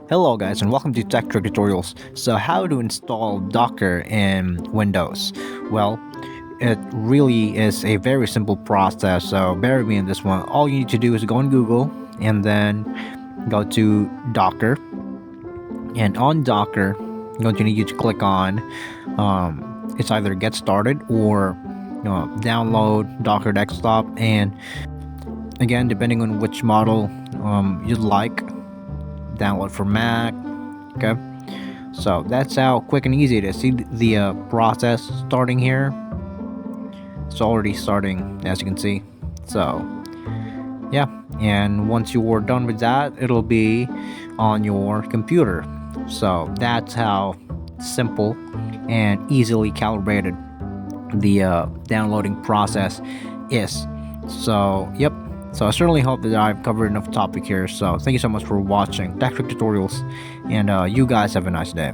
Hello guys and welcome to Tech Trick Tutorials. So how to install Docker in Windows? Well, it really is a very simple process, so bear with me in this one. All you need to do is go on Google and then go to Docker, and on Docker you're going to need to click on it's either get started or download Docker desktop, and again depending on which model you'd like, download for Mac. Okay, so that's how quick and easy it is. See the process starting here. It's already starting, as you can see. So yeah, and once you're done with that, it'll be on your computer. So that's how simple and easily calibrated the downloading process is. So yep, so I certainly hope that I've covered enough topic here. So thank you so much for watching Tech Trick Tutorials, and you guys have a nice day.